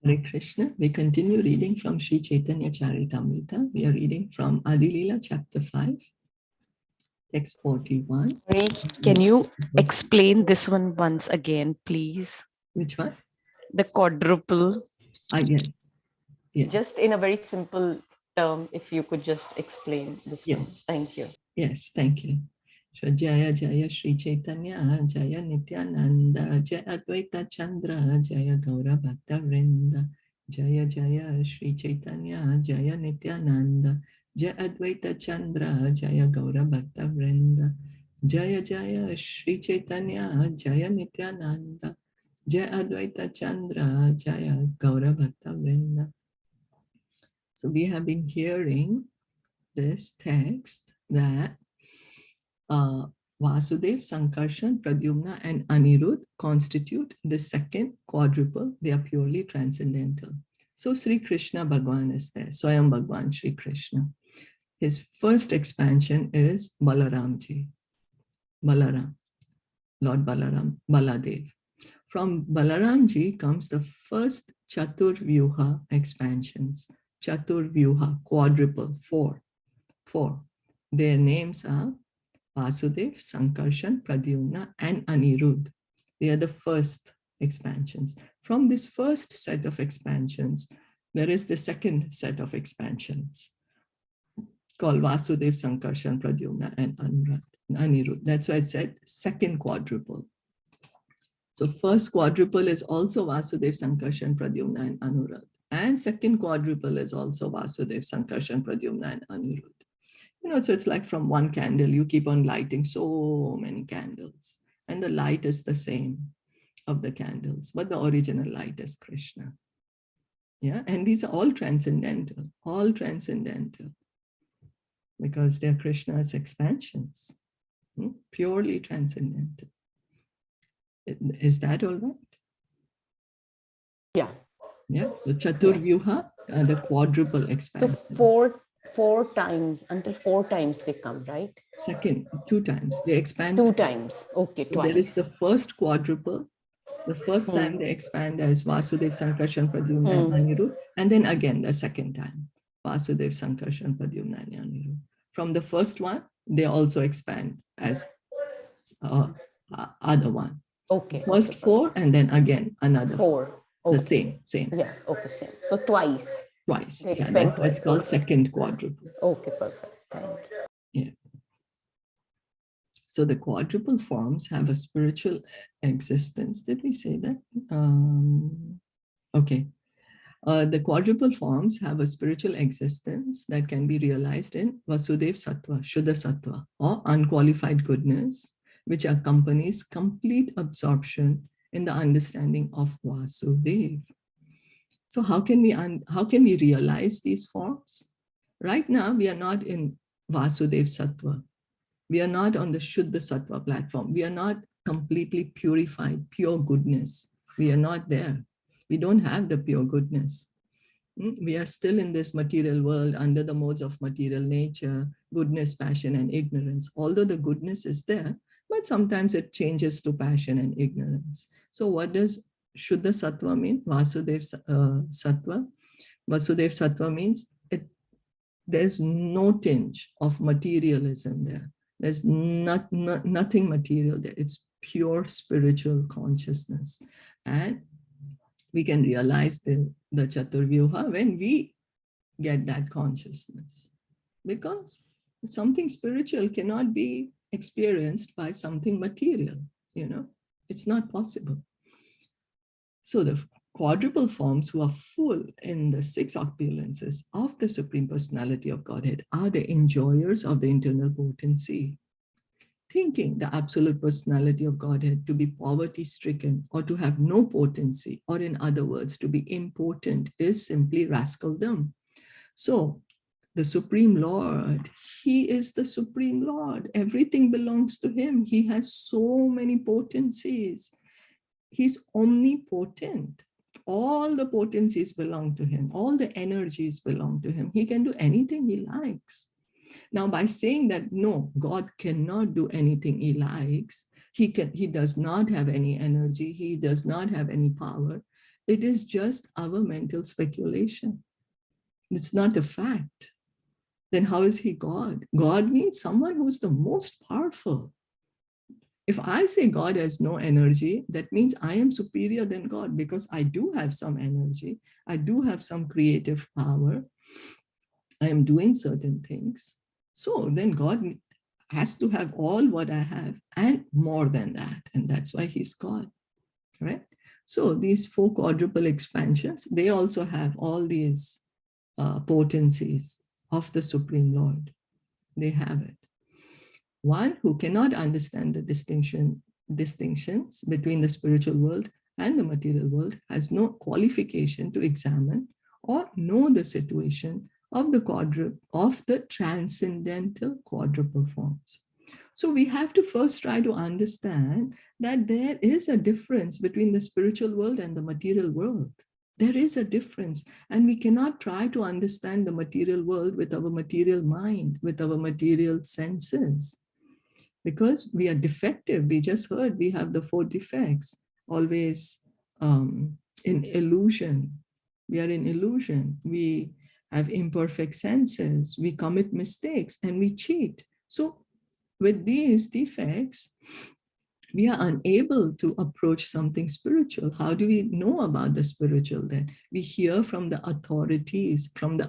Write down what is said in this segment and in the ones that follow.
Hare Krishna. We continue reading from Sri Caitanya Caritamrita. We are reading from Adi-Lila, chapter 5, text 41. Ray, can you explain this one once again, please? Which one? The quadruple. Yes. Yes. Just in a very simple term, if you could just explain this one. Thank you. Yes, thank you. So Jaya Jaya Sri Chaitanya, Jaya Nityananda, Jaya Advaita Chandra, Jaya Gaura Bhakta Vrinda, Jaya Jaya Sri Chaitanya, Jaya Nityananda, Jaya Advaita Chandra, Jaya Gaura Bhakta Vrinda, Jaya Jaya Sri Chaitanya, Jaya Nityananda, Jaya Advaita Chandra, Jaya Gaura Bhakta Vrinda. So we have been hearing this text that Vasudev, Sankarshan, Pradyumna, and Anirudh constitute the second quadruple. They are purely transcendental. So Sri Krishna Bhagwan is there, Swayam Bhagwan Sri Krishna. His first expansion is Balaramji, Balaram, Lord Balaram, Baladev. From Balaramji comes the first Chaturvyuha expansions. Chaturvyuha, quadruple, four. Their names are Vasudev, Sankarshan, Pradyumna, and Anirudh. They are the first expansions. From this first set of expansions, there is the second set of expansions called Vasudev, Sankarshan, Pradyumna, and Anirudh. That's why it said second quadruple. So first quadruple is also Vasudev, Sankarshan, Pradyumna, and Anirudh. And second quadruple is also Vasudev, Sankarshan, Pradyumna, and Anirudh. So it's like from one candle, you keep on lighting so many candles, and the light is the same of the candles, but the original light is Krishna. Yeah, and these are all transcendental, because they're Krishna's expansions, purely transcendental. Is that all right? Yeah. Yeah, the Chaturvyuha, the quadruple expansion. So four times, until four times they come, right? Second, two times. They expand. Two times. Okay, twice. There is the first quadruple. The first time they expand as Vasudev, Sankarshan, Pradyumna, and Anirudh. And then again, the second time, Vasudev, Sankarshan, Pradyumna, and Anirudh. From the first one, they also expand as other one. Okay. First four, and then again another. Four. Okay. The same. Yes, okay, same. So twice. Twice. They expand twice. It's called second quadruple. Okay, perfect. Thank you. Yeah. So the quadruple forms have a spiritual existence. Did we say that? Okay. The quadruple forms have a spiritual existence that can be realized in Vasudev Sattva, Shuddha Sattva, or unqualified goodness, which accompanies complete absorption in the understanding of Vasudev. So how can we realize these forms? Right now, we are not in Vasudev Sattva. We are not on the Shuddha Sattva platform. We are not completely purified, pure goodness. We are not there. We don't have the pure goodness. We are still in this material world under the modes of material nature, goodness, passion, and ignorance. Although the goodness is there, but sometimes it changes to passion and ignorance. So what does Shuddha Sattva mean? Vasudev Sattva. Vasudev Sattva means there's no tinge of materialism there. There's nothing material there. It's pure spiritual consciousness. And we can realize the Chaturvyuha when we get that consciousness. Because something spiritual cannot be experienced by something material. It's not possible. So the quadruple forms who are full in the six opulences of the Supreme Personality of Godhead are the enjoyers of the internal potency. Thinking the absolute personality of Godhead to be poverty-stricken or to have no potency, or in other words, to be impotent, is simply rascaldom. So the Supreme Lord, he is the Supreme Lord. Everything belongs to him. He has so many potencies. He's omnipotent. All the potencies belong to him. All the energies belong to him. He can do anything he likes. Now, by saying that, no, God cannot do anything he likes, he does not have any energy, he does not have any power, It is just our mental speculation. It's not a fact. Then how is he God? God means someone who's the most powerful. If I say God has no energy, that means I am superior than God because I do have some energy. I do have some creative power. I am doing certain things. So then God has to have all what I have and more than that. And that's why he's God, right? So these four quadruple expansions, they also have all these potencies of the Supreme Lord. They have it. One who cannot understand the distinctions between the spiritual world and the material world has no qualification to examine or know the situation of the transcendental quadruple forms. So we have to first try to understand that there is a difference between the spiritual world and the material world. There is a difference, and we cannot try to understand the material world with our material mind, with our material senses, because we are defective. We just heard we have the four defects, always in illusion. We are in illusion. We have imperfect senses. We commit mistakes and we cheat. So with these defects, we are unable to approach something spiritual. How do we know about the spiritual then? We hear from the authorities, from the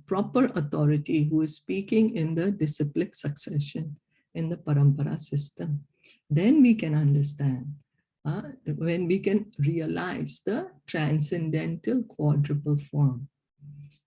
proper authority who is speaking in the disciplic succession, in the parampara system. Then we can understand, when we can realize the transcendental quadruple form.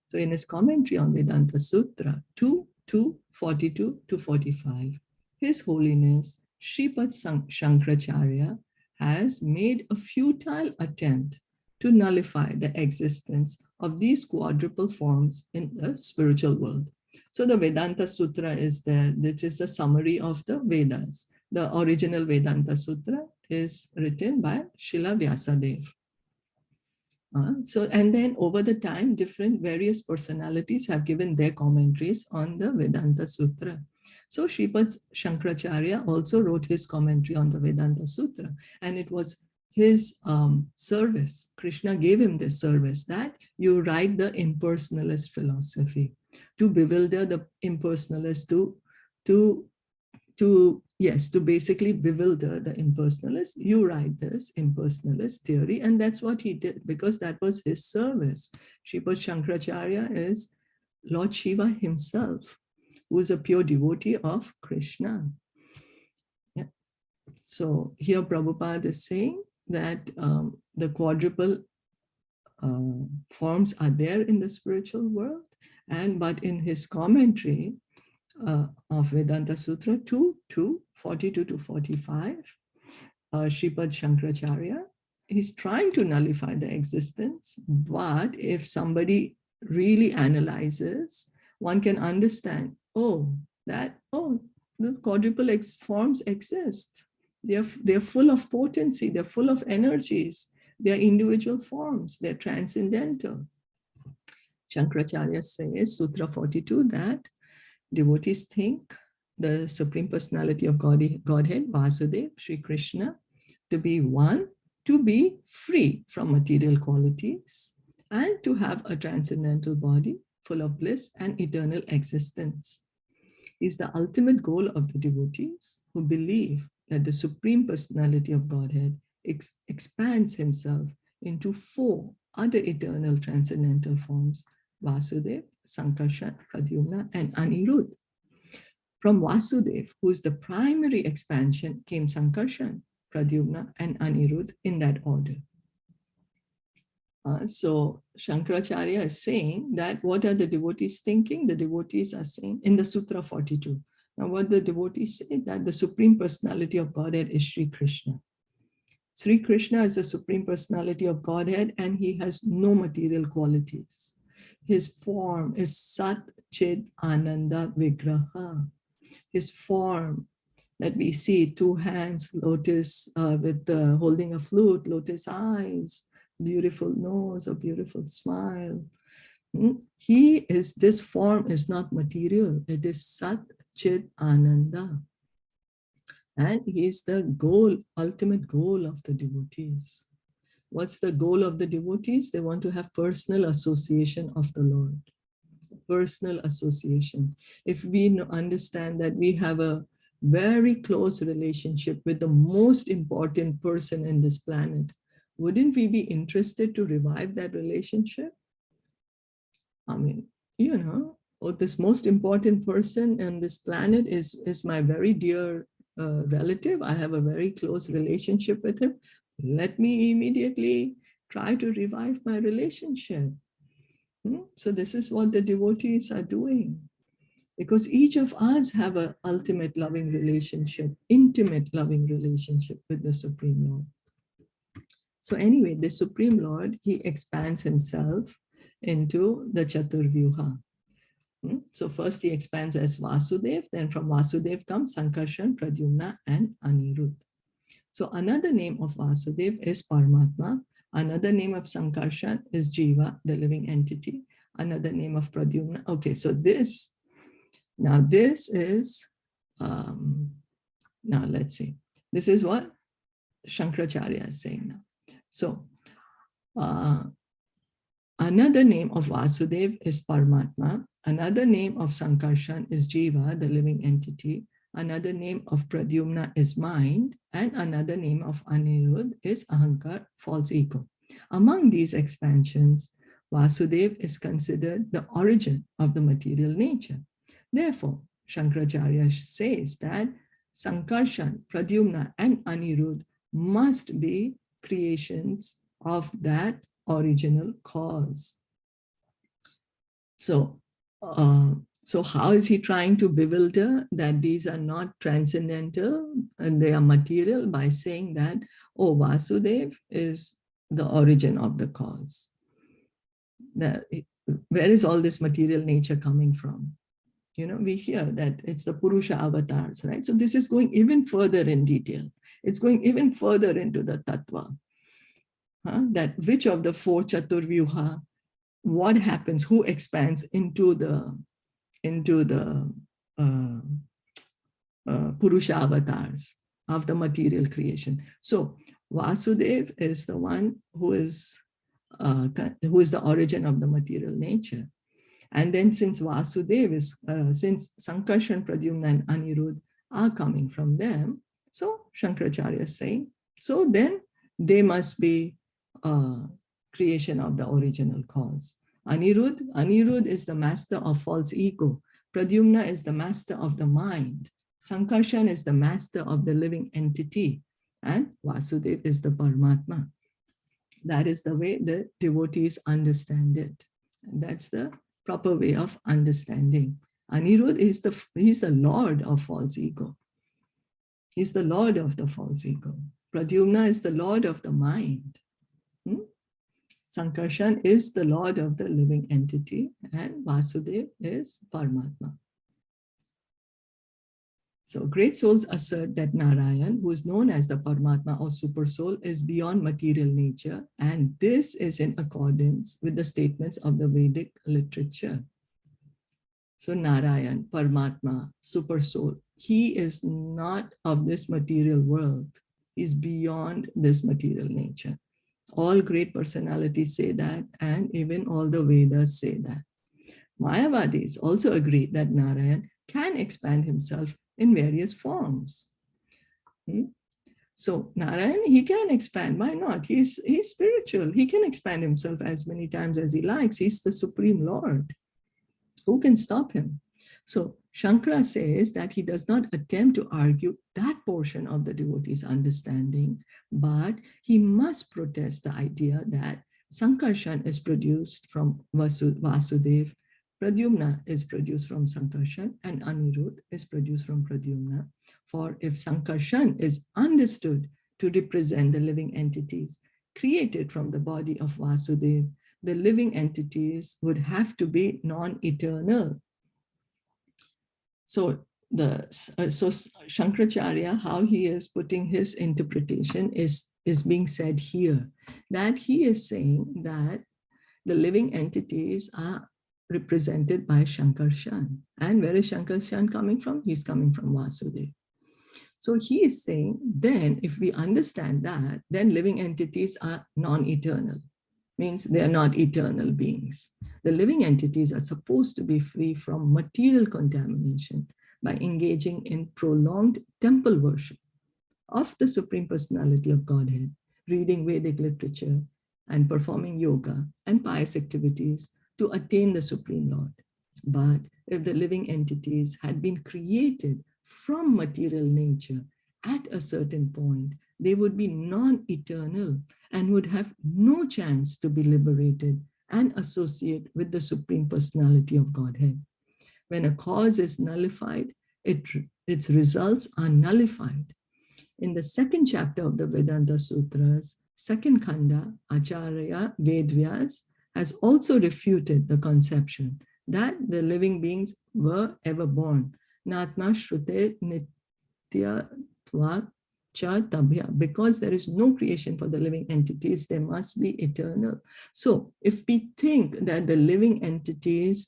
So in his commentary on Vedanta Sutra 2:42 to 45, His Holiness Srimad Shankaracharya has made a futile attempt to nullify the existence of these quadruple forms in the spiritual world. So the Vedanta Sutra is there. This is a summary of the Vedas. The original Vedanta Sutra is written by Srila Vyasadeva. And then over the time, various personalities have given their commentaries on the Vedanta Sutra. So Srimad Shankaracharya also wrote his commentary on the Vedanta Sutra, and it was his service. Krishna gave him this service, that you write the impersonalist philosophy to bewilder the impersonalists, to basically bewilder the impersonalists. You write this impersonalist theory, and that's what he did, because that was his service. Srimad Shankaracharya is Lord Shiva himself, who is a pure devotee of Krishna. Yeah. So here Prabhupada is saying that the quadruple forms are there in the spiritual world, but in his commentary of Vedanta Sutra 2:42 to 45, Srimad Shankaracharya, he's trying to nullify the existence, but if somebody really analyzes, one can understand, the quadruple forms exist. They're full of potency, they're full of energies, they're individual forms, they're transcendental. Shankaracharya says, Sutra 42, that devotees think the Supreme Personality of Godhead, Vasudeva, Sri Krishna, to be one, to be free from material qualities, and to have a transcendental body full of bliss and eternal existence. Is the ultimate goal of the devotees who believe that the Supreme Personality of Godhead expands himself into four other eternal transcendental forms: Vasudeva, Sankarshan, Pradyumna, and Anirudh. From Vasudeva, who is the primary expansion, came Sankarshan, Pradyumna, and Anirudh in that order. So Shankaracharya is saying that what are the devotees thinking? The devotees are saying in the Sutra 42. Now what the devotees say, that the Supreme Personality of Godhead is Sri Krishna. Sri Krishna is the Supreme Personality of Godhead, and he has no material qualities. His form is Sat Chid Ananda Vigraha. His form that we see, two hands, lotus with holding a flute, lotus eyes, beautiful nose, a beautiful smile. This form is not material. It is Sat Chid Ananda. And he is the goal, ultimate goal of the devotees. What's the goal of the devotees? They want to have personal association of the Lord. Personal association. If we understand that we have a very close relationship with the most important person in this planet, wouldn't we be interested to revive that relationship? I mean, this most important person on this planet is my very dear relative. I have a very close relationship with him. Let me immediately try to revive my relationship. So this is what the devotees are doing, because each of us have an ultimate loving relationship, intimate loving relationship with the Supreme Lord. So anyway, the Supreme Lord, he expands himself into the Chaturvyuha. So first he expands as Vasudev, then from Vasudev comes Sankarshan, Pradyumna, and Anirudh. So another name of Vasudev is Paramatma. Another name of Sankarshan is Jiva, the living entity. Another name of Pradyumna. Okay, so this is, now let's see. This is what Shankaracharya is saying now. So another name of Vasudev is Paramatma. Another name of Sankarshan is Jiva, the living entity. Another name of Pradyumna is mind. And another name of Anirudh is Ahankar, false ego. Among these expansions, Vasudev is considered the origin of the material nature. Therefore, Shankaracharya says that Sankarshan, Pradyumna, and Anirudh must be creations of that original cause. So how is he trying to bewilder that these are not transcendental and they are material by saying that, oh, Vasudev is the origin of the cause? Where is all this material nature coming from? We hear that it's the Purusha avatars, right? So this is going even further in detail. It's going even further into the tattva. That which of the four Chaturvyuha, what happens, who expands into the Purusha avatars of the material creation. So Vasudev is the one who is the origin of the material nature. And then since Vasudev is, since Sankarshan, Pradyumna, and Anirudh are coming from them, so Shankaracharya is saying, so then they must be creation of the original cause. Anirudh is the master of false ego. Pradyumna is the master of the mind. Sankarshan is the master of the living entity. And Vasudev is the Paramatma. That is the way the devotees understand it. And that's the proper way of understanding. Anirudh is he's the lord of false ego. He's the lord of the false ego. Pradyumna is the lord of the mind. Sankarshan is the lord of the living entity, and Vasudev is Paramatma. So great souls assert that Narayan, who is known as the Paramatma or Super Soul, is beyond material nature, and this is in accordance with the statements of the Vedic literature. So Narayan, Paramatma, Super Soul, he is not of this material world. He's beyond this material nature. All great personalities say that, and even all the Vedas say that. Mayavadis also agree that Narayan can expand himself in various forms. So Narayan, he can expand. Why not? He's spiritual. He can expand himself as many times as he likes. He's the Supreme Lord. Who can stop him? So Shankara says that he does not attempt to argue that portion of the devotee's understanding, but he must protest the idea that Sankarshan is produced from Vasudev, Pradyumna is produced from Sankarshan, and Anirudh is produced from Pradyumna. For if Sankarshan is understood to represent the living entities created from the body of Vasudev, the living entities would have to be non-eternal. So Shankaracharya, how he is putting his interpretation is being said here, that he is saying that the living entities are represented by Sankarshan. And where is Sankarshan coming from? He's coming from Vasudev. So he is saying, then if we understand that, then living entities are non-eternal, means they are not eternal beings. The living entities are supposed to be free from material contamination by engaging in prolonged temple worship of the Supreme Personality of Godhead, reading Vedic literature, and performing yoga and pious activities to attain the Supreme Lord. But if the living entities had been created from material nature at a certain point, they would be non-eternal and would have no chance to be liberated and associate with the Supreme Personality of Godhead. When a cause is nullified, its results are nullified. In the second chapter of the Vedanta Sutras, second Khanda, Acharya Vedvyas has also refuted the conception that the living beings were ever born. Natma Shrute Nityatva Cha Tabhya. Because there is no creation for the living entities, they must be eternal. So if we think that the living entities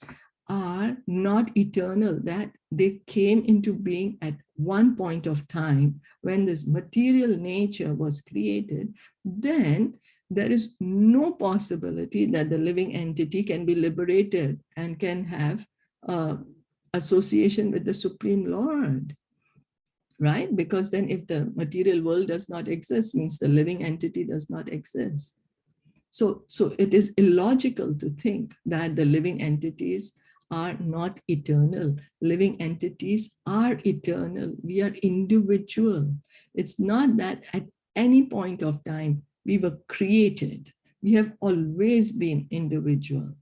are not eternal, that they came into being at one point of time when this material nature was created, then there is no possibility that the living entity can be liberated and can have association with the Supreme Lord, right? Because then if the material world does not exist, means the living entity does not exist. So it is illogical to think that the living entities are not eternal. Living entities are eternal. We are individual. It's not that at any point of time we were created. We have always been individual.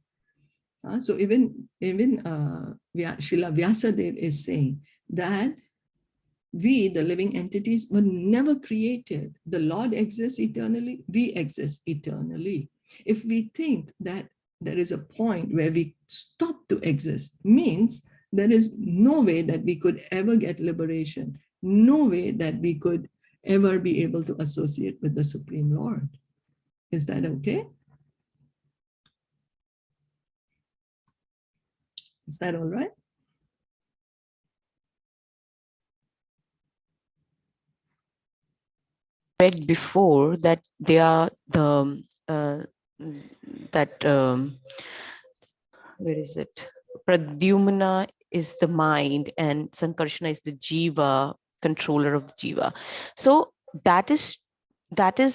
So even Srila Vyasadeva is saying that we, the living entities, were never created. The Lord exists eternally. We exist eternally. If we think that there is a point where we stop to exist, means there is no way that we could ever get liberation, no way that we could ever be able to associate with the Supreme Lord. Is that okay? Is that all right? Read before that they are the where is it? Pradyumna is the mind and Sankarsana is the jiva, controller of the jiva. So that is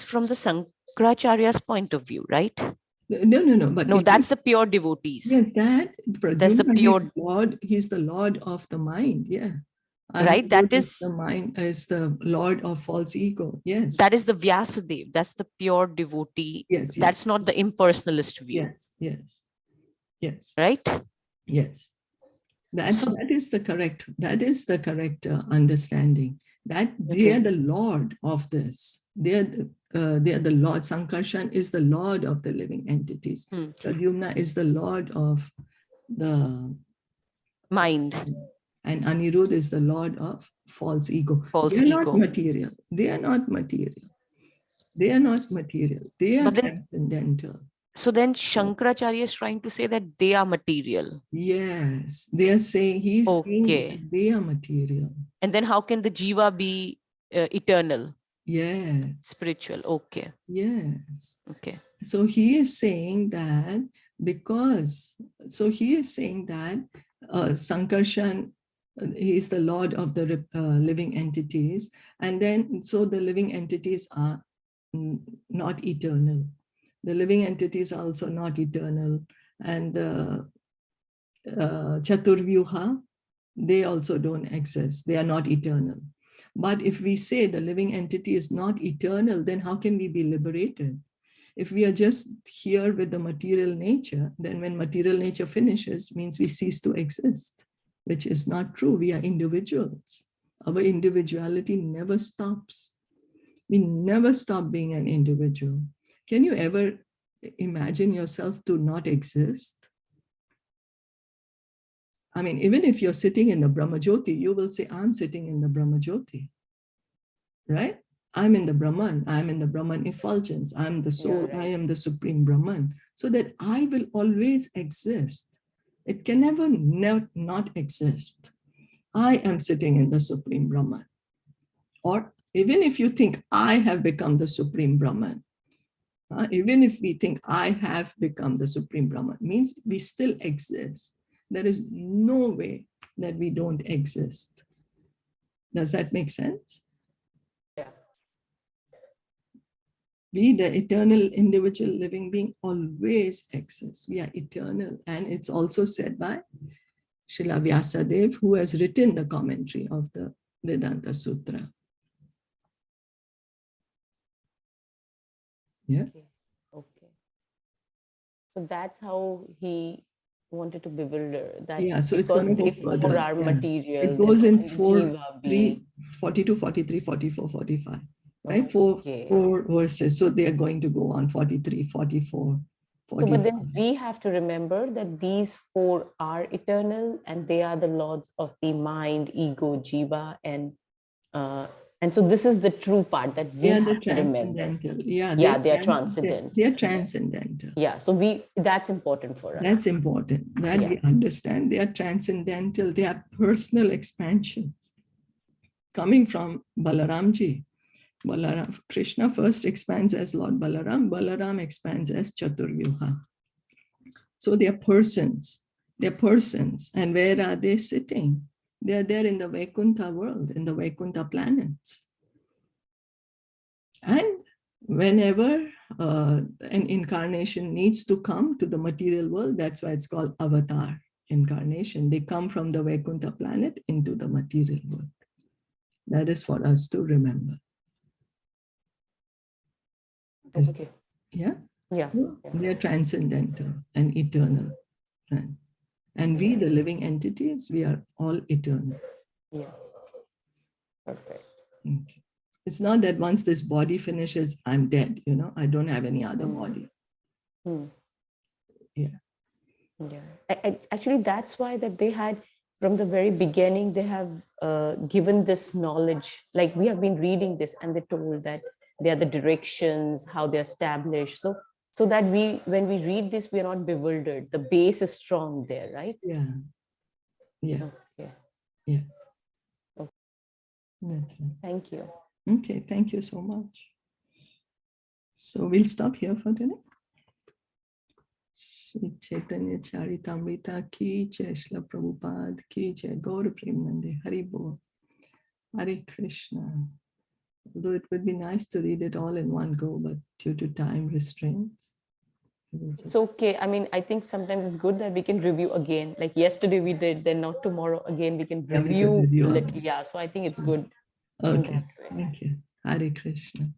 from the Shankaracharya's point of view, right? No. But no, that's the pure devotees. Yes, that that's the pure Lord. He's the Lord of the mind. Yeah. Right, that is the mind, is the Lord of false ego. Yes, that is the Vyasadeva. That's the pure devotee. Yes, that's not the impersonalist view. Yes. Right. Yes. That is the correct understanding. That they are the Lord of this. They are the Lord. Sankarshan is the Lord of the living entities. Pradyumna is the Lord of the mind. And Anirudh is the Lord of false ego. They are not material. They are not material. They are not material. They are transcendental. So then Shankaracharya is trying to say that they are material. Yes, they are saying, he's saying that they are material. And then how can the jiva be eternal? Yes. Spiritual. Okay. Yes. Okay. So he is saying that Sankarshan, he is the Lord of the living entities. And then, so the living entities are not eternal. The living entities are also not eternal. And the Chaturvyuha, they also don't exist. They are not eternal. But if we say the living entity is not eternal, then how can we be liberated? If we are just here with the material nature, then when material nature finishes, means we cease to exist, which is not true. We are individuals. Our individuality never stops. We never stop being an individual. Can you ever imagine yourself to not exist? I mean, even if you're sitting in the Brahmajyoti, you will say, I'm sitting in the Brahmajyoti, right? I'm in the Brahman, I'm in the Brahman effulgence, I'm the soul, I am the Supreme Brahman, so that I will always exist. It can never not exist. I am sitting in the Supreme Brahman. or even if you think I have become the Supreme Brahman, even if we think I have become the Supreme Brahman, means we still exist. There is no way that we don't exist. Does that make sense? Yeah. We, the eternal individual living being, always exist. We are eternal. And it's also said by Srila Vyasadeva, who has written the commentary of the Vedanta Sutra. Yeah. Okay. So that's how he wanted to bewilder that, Yeah, so it's because going to they go further. are material. It goes in then how can jiva 42, 43, 44, 45, right? Four verses. So they are going to go on 43, 44, 45. So, but then we have to remember that these four are eternal and they are the lords of the mind, ego, jiva, and so this is the true part that we have to remember. Yeah, they are transcendental. They are transcendental. Yeah, so that's important for us. That's important, that we understand they are transcendental. They are personal expansions coming from Balaramji. Krishna first expands as Lord Balaram. Balaram expands as Chaturvyuha. So they are persons. They're persons. And where are they sitting? They are there in the Vaikuntha world, in the Vaikuntha planets. And whenever an incarnation needs to come to the material world, that's why it's called avatar incarnation. They come from the Vaikuntha planet into the material world. That is for us to remember. Okay. Yeah? Yeah. They are transcendental and eternal. And we, the living entities, we are all eternal. Yeah. Perfect. Okay. It's not that once this body finishes, I'm dead, I don't have any other body. Yeah. Yeah. Actually, that's why that they had, from the very beginning, they have given this knowledge, like we have been reading this and they told that they are the directions, how they're established. So that when we read this, we are not bewildered. The base is strong there, right? Yeah. Yeah. Okay. Yeah. Okay. That's right. Thank you. Okay, thank you so much. So we'll stop here for today. Shri Caitanya Caritamrita Ki Jai, Shila Prabhupada Ki Jai, Gaur Premanande, Hari Bol, Hare Krishna. Although it would be nice to read it all in one go, but due to time restraints. It's okay. I mean, I think sometimes it's good that we can review again. Like yesterday we did, then not tomorrow again we can review a little. Yeah, so I think it's good. Okay, thank you. Hare Krishna.